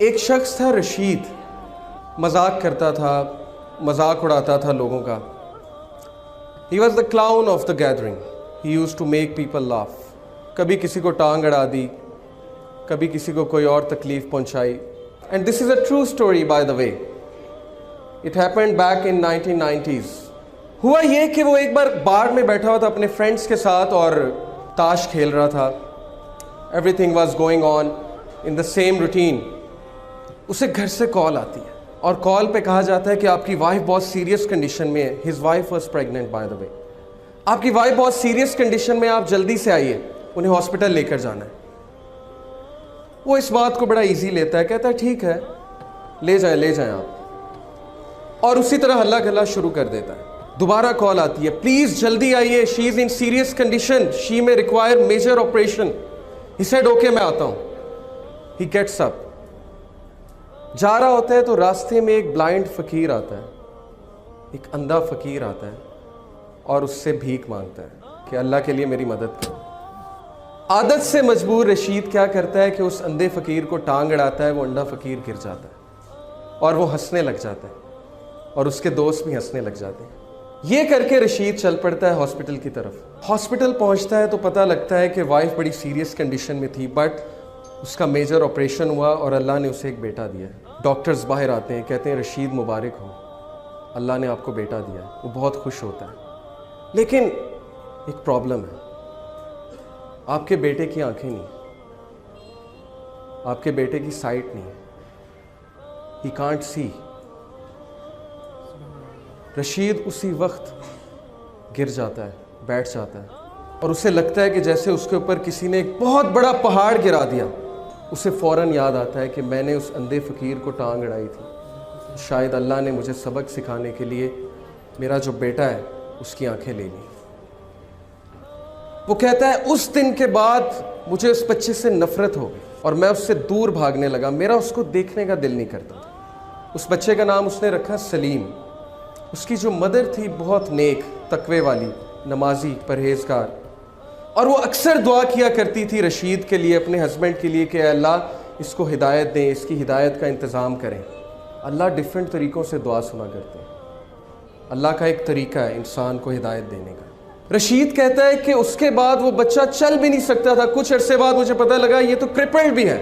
एक शख्स था रशीद, मजाक करता था, मजाक उड़ाता था लोगों का। He was the clown of the gathering. He use to make people laugh. कभी किसी को टांग अड़ा दी, कभी किसी को कोई और तकलीफ पहुंचाई। And this is a true story by the way. It happened back in 1990s। हुआ ये कि वो एक बार बार में बैठा हुआ था अपने फ्रेंड्स के साथ और ताश खेल रहा था। Everything was going on in the same routine. उसे घर से कॉल आती है और कॉल पे कहा जाता है कि आपकी वाइफ बहुत सीरियस कंडीशन में है। His wife was pregnant by the way. आपकी वाइफ बहुत सीरियस कंडीशन में, आप जल्दी से आइए, उन्हें हॉस्पिटल लेकर जाना है। वो इस बात को बड़ा इजी लेता है, कहता है ठीक है, ले जाएं आप, और उसी तरह हल्ला गल्ला शुरू कर देता है। दोबारा कॉल आती है, प्लीज जल्दी आइए, she is in serious condition, she may require major operation. He said okay, मैं आता हूं। ही गेट्स अप, जा रहा होता है तो रास्ते में एक ब्लाइंड फकीर आता है, एक अंधा फकीर आता है और उससे भीख मांगता है कि अल्लाह के लिए मेरी मदद करो। आदत से मजबूर रशीद क्या करता है कि उस अंधे फकीर को टांग अड़ाता है। वो अंधा फकीर गिर जाता है और वो हंसने लग जाता है और उसके दोस्त भी हंसने लग जाते हैं। ये करके रशीद चल पड़ता है हॉस्पिटल की तरफ। हॉस्पिटल पहुंचता है तो पता लगता है कि वाइफ बड़ी सीरियस कंडीशन में थी, बट उसका मेजर ऑपरेशन हुआ और अल्लाह ने उसे एक बेटा दिया है। डॉक्टर्स बाहर आते हैं, कहते हैं रशीद मुबारक हो, अल्लाह ने आपको बेटा दिया है। वो बहुत खुश होता है, लेकिन एक प्रॉब्लम है, आपके बेटे की आंखें नहीं, आपके बेटे की साइट नहीं है, ही कांट सी। रशीद उसी वक्त गिर जाता है, बैठ जाता है और उसे लगता है कि जैसे उसके ऊपर किसी ने एक बहुत बड़ा पहाड़ गिरा दिया। उसे फ़ौरन याद आता है कि मैंने उस अंधे फ़कीर को टांग अड़ाई थी, शायद अल्लाह ने मुझे सबक सिखाने के लिए मेरा जो बेटा है उसकी आंखें ले ली। वो कहता है उस दिन के बाद मुझे उस बच्चे से नफरत हो गई और मैं उससे दूर भागने लगा। मेरा उसको देखने का दिल नहीं करता था। उस बच्चे का नाम उसने रखा सलीम। उसकी जो मदर थी बहुत नेक, तकवे वाली, नमाजी, परहेजगार, और वो अक्सर दुआ किया करती थी रशीद के लिए, अपने हस्बैंड के लिए कि अल्लाह इसको हिदायत दें, इसकी हिदायत का इंतज़ाम करें। अल्लाह डिफरेंट तरीक़ों से दुआ सुना करते हैं। अल्लाह का एक तरीका है इंसान को हिदायत देने का। रशीद कहता है कि उसके बाद वो बच्चा चल भी नहीं सकता था। कुछ अरसे बाद मुझे पता लगा ये तो क्रिपल्ड भी है।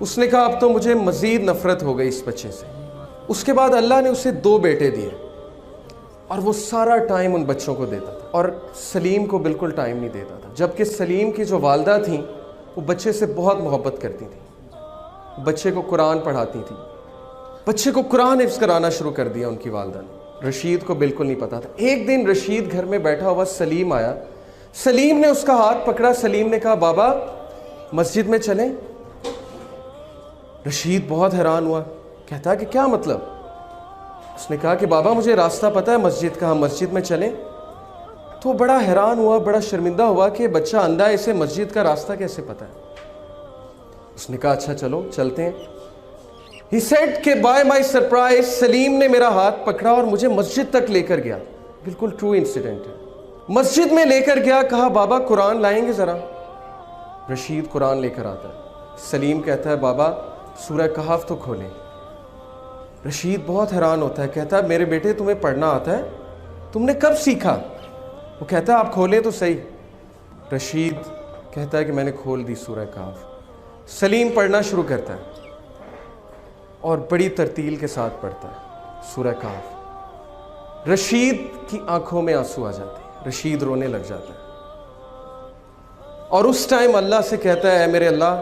उसने कहा अब तो मुझे मज़ीद नफरत हो गई इस बच्चे से। उसके बाद अल्लाह ने उसे 2 बेटे दिए और वो सारा टाइम उन बच्चों को देता था और सलीम को बिल्कुल टाइम नहीं देता था। जबकि सलीम की जो वालदा थी वो बच्चे से बहुत मोहब्बत करती थी, बच्चे को कुरान पढ़ाती थी, बच्चे को कुरान हिफ्ज़ कराना शुरू कर दिया उनकी वालदा ने। रशीद को बिल्कुल नहीं पता था। एक दिन रशीद घर में बैठा हुआ सलीम आया। सलीम ने उसका हाथ पकड़ा। सलीम ने कहा बाबा मस्जिद में चलें। रशीद बहुत हैरान हुआ, कहता कि क्या मतलब? उसने कहा कि बाबा मुझे रास्ता पता है मस्जिद का, हम मस्जिद में चलें। तो बड़ा हैरान हुआ, बड़ा शर्मिंदा हुआ कि बच्चा अंधा है, इसे मस्जिद का रास्ता कैसे पता है। उसने कहा अच्छा चलो चलते हैं। He said कि बाय माई सरप्राइज सलीम ने मेरा हाथ पकड़ा और मुझे मस्जिद तक लेकर गया। बिल्कुल ट्रू इंसिडेंट है। मस्जिद में लेकर गया, कहा बाबा कुरान लाएंगे ज़रा। रशीद कुरान लेकर आता है। सलीम कहता है बाबा सूरह कहफ तो खोलें। रशीद बहुत हैरान होता है, कहता है मेरे बेटे तुम्हें पढ़ना आता है, तुमने कब सीखा? वो कहता है आप खोलें तो सही। रशीद कहता है कि मैंने खोल दी सूरह कहफ। सलीम पढ़ना शुरू करता है और बड़ी तरतील के साथ पढ़ता है सूरह कहफ। रशीद की आंखों में आंसू आ जाते हैं, रशीद रोने लग जाता है और उस टाइम अल्लाह से कहता है मेरे अल्लाह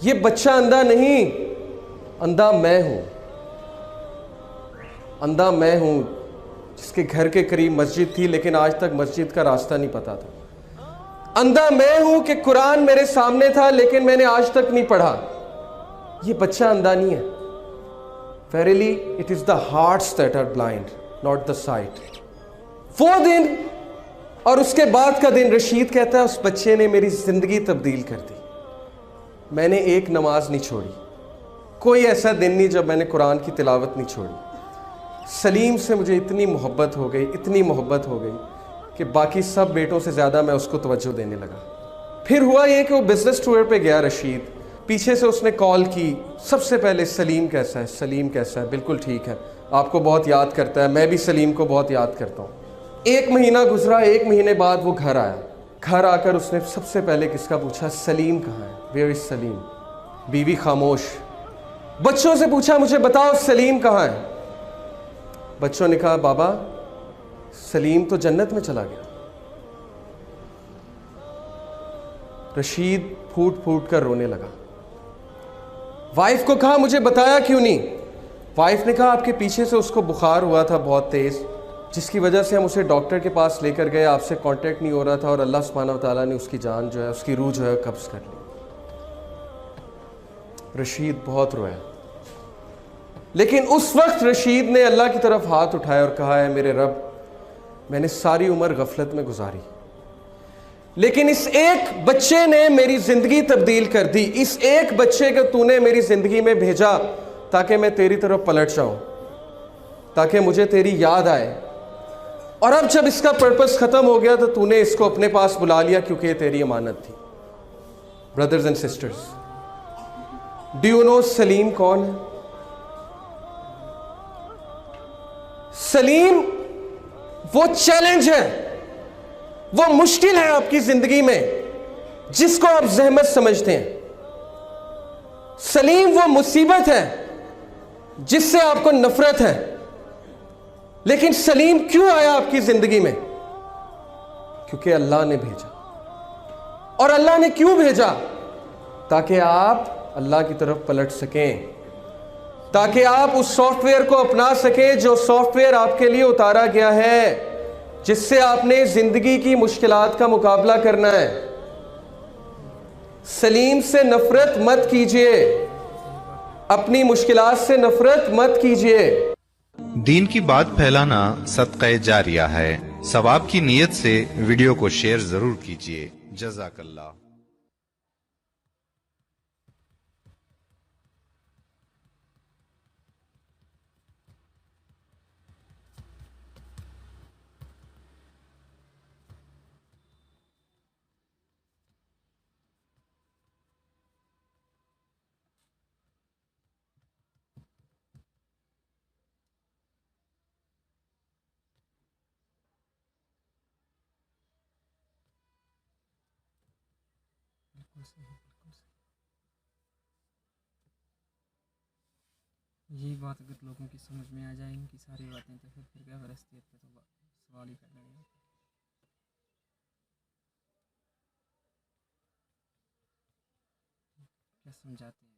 ये बच्चा अंधा नहीं, अंधा मैं हूं, अंधा मैं हूं जिसके घर के करीब मस्जिद थी लेकिन आज तक मस्जिद का रास्ता नहीं पता था। अंधा मैं हूं कि कुरान मेरे सामने था लेकिन मैंने आज तक नहीं पढ़ा। ये बच्चा अंधा नहीं है। Verily it is the hearts that are blind, not the sight. वो दिन और उसके बाद का दिन, रशीद कहता है उस बच्चे ने मेरी जिंदगी तब्दील कर दी। मैंने एक नमाज नहीं छोड़ी, कोई ऐसा दिन नहीं जब मैंने कुरान की तिलावत नहीं छोड़ी। सलीम से मुझे इतनी मोहब्बत हो गई, इतनी मोहब्बत हो गई कि बाकी सब बेटों से ज़्यादा मैं उसको तवज्जो देने लगा। फिर हुआ ये कि वो बिजनेस टूर पे गया रशीद, पीछे से उसने कॉल की। सबसे पहले सलीम कैसा है, सलीम कैसा है, बिल्कुल ठीक है, आपको बहुत याद करता है, मैं भी सलीम को बहुत याद करता हूँ। 1 महीना गुजरा, 1 महीने बाद वो घर आया। घर आकर उसने सबसे पहले किसका पूछा, सलीम कहाँ है, वेयर इज सलीम। बीवी खामोश। बच्चों से पूछा, मुझे बताओ सलीम कहाँ है। बच्चों ने कहा, बाबा सलीम तो जन्नत में चला गया। रशीद फूट फूट कर रोने लगा। वाइफ को कहा, मुझे बताया क्यों नहीं। वाइफ ने कहा, आपके पीछे से उसको बुखार हुआ था बहुत तेज, जिसकी वजह से हम उसे डॉक्टर के पास लेकर गए, आपसे कांटेक्ट नहीं हो रहा था और अल्लाह सुब्हानहू व तआला ने उसकी जान जो है, उसकी रूह जो है कब्ज कर ली। रशीद बहुत रोया, लेकिन उस वक्त रशीद ने अल्लाह की तरफ हाथ उठाया और कहा, है मेरे रब, मैंने सारी उम्र गफलत में गुजारी, लेकिन इस एक बच्चे ने मेरी जिंदगी तब्दील कर दी। इस एक बच्चे को तूने मेरी जिंदगी में भेजा ताकि मैं तेरी तरफ पलट जाऊं, ताकि मुझे तेरी याद आए। और अब जब इसका पर्पस खत्म हो गया तो तूने इसको अपने पास बुला लिया, क्योंकि ये तेरी अमानत थी। Brothers and sisters, do you know Salim कौन है? सलीम वो चैलेंज है, वो मुश्किल है आपकी जिंदगी में जिसको आप जहमत समझते हैं। सलीम वो मुसीबत है जिससे आपको नफरत है। लेकिन सलीम क्यों आया आपकी जिंदगी में? क्योंकि अल्लाह ने भेजा। और अल्लाह ने क्यों भेजा? ताकि आप अल्लाह की तरफ पलट सकें, ताकि आप उस सॉफ्टवेयर को अपना सकें जो सॉफ्टवेयर आपके लिए उतारा गया है, जिससे आपने जिंदगी की मुश्किलात का मुकाबला करना है। सलीम से नफरत मत कीजिए, अपनी मुश्किलात से नफरत मत कीजिए। दीन की बात फैलाना सदक़े जारिया है। सवाब की नीयत से वीडियो को शेयर जरूर कीजिए। जज़ाकल्लाह। यही बात अगर लोगों की समझ में आ जाए इनकी सारी बातें, तो फिर क्या गलतियत पे तो सवाल ही करना है। क्या समझाते हैं।